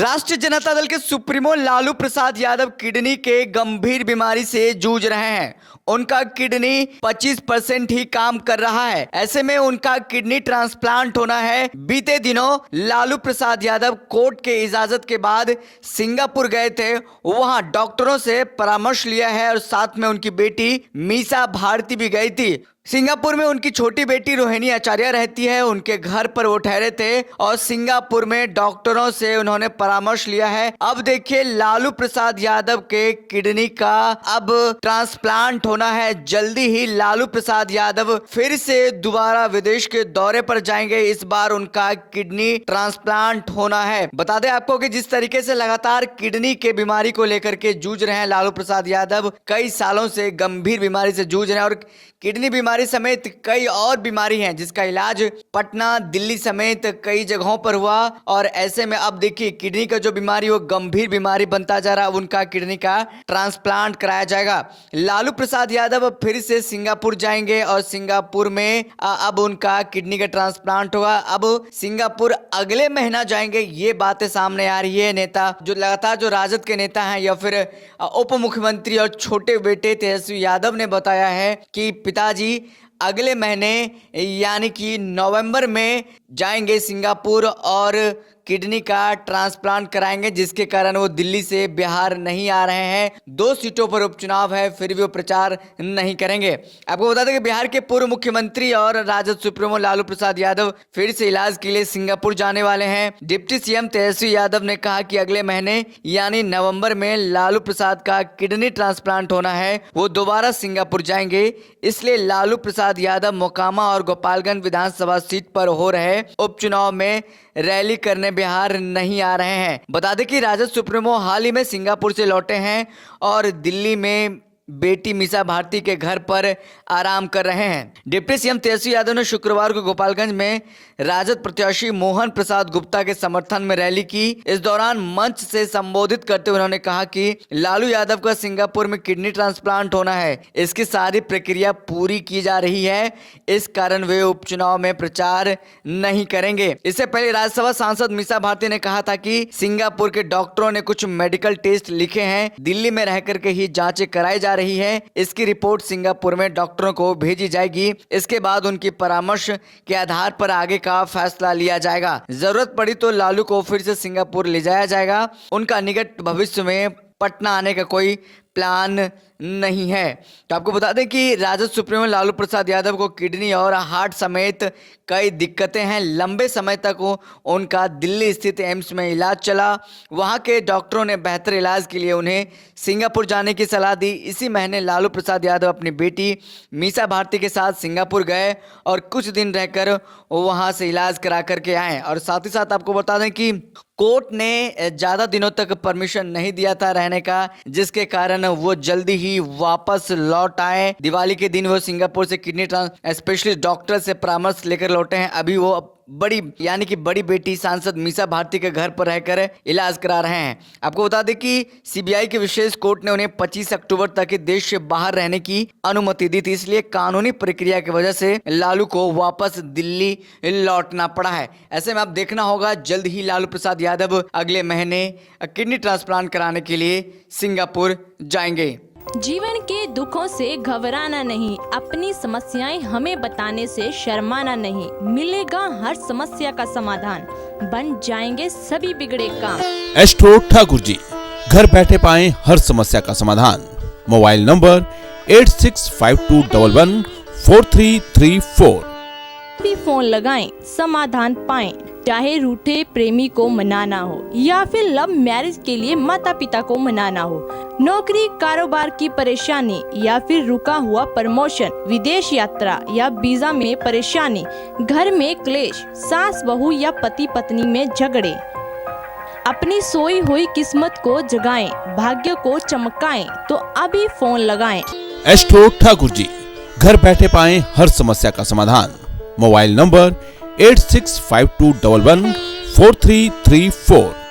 राष्ट्रीय जनता दल के supremo Lalu Prasad Yadav kidney के गंभीर बीमारी से जूझ रहे हैं। उनका किडनी 25% ही काम कर रहा है। ऐसे में उनका किडनी ट्रांसप्लांट होना है। बीते दिनों लालू प्रसाद यादव कोर्ट के इजाजत के बाद सिंगापुर गए थे। वहां डॉक्टरों से परामर्श लिया है और साथ में उनकी बेटी मीसा भारती भी गई थी। सिंगापुर में उनकी छोटी बेटी रोहिणी आचार्य रहती है। उनके घर पर वो ठहरे थे और सिंगापुर में डॉक्टरों से उन्होंने परामर्श लिया है। अब देखिए, लालू प्रसाद यादव के किडनी का अब ट्रांसप्लांट होना है। जल्दी ही लालू प्रसाद यादव फिर से दोबारा विदेश के दौरे पर जाएंगे। इस बार उनका किडनी ट्रांसप्लांट होना है। बता दें आपको कि जिस तरीके से लगातार किडनी के बीमारी को लेकर के जूझ रहे हैं लालू प्रसाद यादव, कई सालों से गंभीर बीमारी से जूझ रहे हैं और किडनी बीमारी समेत कई और बीमारी हैं जिसका इलाज पटना, दिल्ली समेत कई जगहों पर हुआ। और ऐसे में अब देखिए, किडनी का जो बीमारी वो गंभीर बीमारी बनता जा रहा है। अब उनका किडनी का ट्रांसप्लांट कराया जाएगा। लालू प्रसाद यादव अब फिर से सिंगापुर जाएंगे और सिंगापुर में अब उनका किडनी का ट्रांसप्लांट होगा। अब सिंगापुर अगले महीना जाएंगे, ये बातें सामने आ रही है। नेता जो लगातार जो राजद के नेता हैं या फिर उप मुख्यमंत्री और छोटे बेटे तेजस्वी यादव ने बताया है कि पिताजी अगले महीने यानी कि नवंबर में जाएंगे सिंगापुर और किडनी का ट्रांसप्लांट कराएंगे, जिसके कारण वो दिल्ली से बिहार नहीं आ रहे हैं। 2 सीटों पर उपचुनाव है, फिर भी वो प्रचार नहीं करेंगे। आपको बता दें कि बिहार के पूर्व मुख्यमंत्री और राजद सुप्रीमो लालू प्रसाद यादव फिर से इलाज के लिए सिंगापुर जाने वाले हैं। डिप्टी सीएम तेजस्वी यादव ने कहा कि अगले महीने यानी नवंबर में लालू प्रसाद का किडनी ट्रांसप्लांट होना है। वो दोबारा सिंगापुर जाएंगे, इसलिए लालू प्रसाद यादव मोकामा और गोपालगंज विधानसभा सीट पर हो रहे उपचुनाव में रैली करने बिहार नहीं आ रहे हैं। बता दें कि राजद सुप्रीमो हाल ही में सिंगापुर से लौटे हैं और दिल्ली में बेटी मीसा भारती के घर पर आराम कर रहे हैं। डिप्टी सीएम तेजस्वी यादव ने शुक्रवार को गोपालगंज में राजद प्रत्याशी मोहन प्रसाद गुप्ता के समर्थन में रैली की। इस दौरान मंच से संबोधित करते हुए उन्होंने कहा कि लालू यादव का सिंगापुर में किडनी ट्रांसप्लांट होना है। इसकी सारी प्रक्रिया पूरी की जा रही है, इस कारण वे उपचुनाव में प्रचार नहीं करेंगे। इससे पहले राज्यसभा सांसद मीसा भारती ने कहा था कि सिंगापुर के डॉक्टरों ने कुछ मेडिकल टेस्ट लिखे हैं, दिल्ली में रह करके ही जांचें कराई जा रही है। इसकी रिपोर्ट सिंगापुर में डॉक्टरों को भेजी जाएगी। इसके बाद उनकी परामर्श के आधार पर आगे का फैसला लिया जाएगा। जरूरत पड़ी तो लालू को फिर से सिंगापुर ले जाया जाएगा। उनका निकट भविष्य में पटना आने का कोई प्लान नहीं है। तो आपको बता दें कि राजद सुप्रीमो लालू प्रसाद यादव को किडनी और हार्ट समेत कई दिक्कतें हैं। लंबे समय तक उनका दिल्ली स्थित एम्स में इलाज चला। वहां के डॉक्टरों ने बेहतर इलाज के लिए उन्हें सिंगापुर जाने की सलाह दी। इसी महीने लालू प्रसाद यादव अपनी बेटी मीसा भारती के साथ सिंगापुर गए और कुछ दिन रहकर वहां से इलाज करा करके आए। और साथ ही साथ आपको बता दें कि कोर्ट ने ज़्यादा दिनों तक परमिशन नहीं दिया था रहने का, जिसके कारण वो जल्दी ही वापस लौट आए। दिवाली के दिन वो सिंगापुर से किडनी स्पेशलिस्ट डॉक्टर से परामर्श लेकर लौटे हैं। अभी वो बड़ी यानी कि बड़ी बेटी सांसद मीसा भारती के घर पर रहकर इलाज करा रहे हैं। आपको बता दें कि सीबीआई की विशेष कोर्ट ने उन्हें 25 अक्टूबर तक देश से बाहर रहने की अनुमति दी थी। इसलिए कानूनी प्रक्रिया की वजह से लालू को वापस दिल्ली लौटना पड़ा है। ऐसे में अब देखना होगा, जल्द ही लालू प्रसाद यादव अगले महीने किडनी ट्रांसप्लांट कराने के लिए सिंगापुर जाएंगे। जीवन के दुखों से घबराना नहीं, अपनी समस्याएं हमें बताने से शर्माना नहीं। मिलेगा हर समस्या का समाधान, बन जाएंगे सभी बिगड़े काम। एस्ट्रो ठाकुर जी, घर बैठे पाएं हर समस्या का समाधान। Mobile number 8652114334। भी फोन लगाएं, समाधान पाएं। चाहे रूठे प्रेमी को मनाना हो या फिर लव मैरिज के लिए माता पिता को मनाना हो, नौकरी कारोबार की परेशानी या फिर रुका हुआ प्रमोशन, विदेश यात्रा या वीजा में परेशानी, घर में क्लेश, सास बहू या पति पत्नी में झगड़े, अपनी सोई हुई किस्मत को जगाएं, भाग्य को चमकाएं, तो अभी फोन लगाएं। एस्ट्रो ठाकुर जी, घर बैठे पाएं हर समस्या का समाधान। Mobile number 8652114334।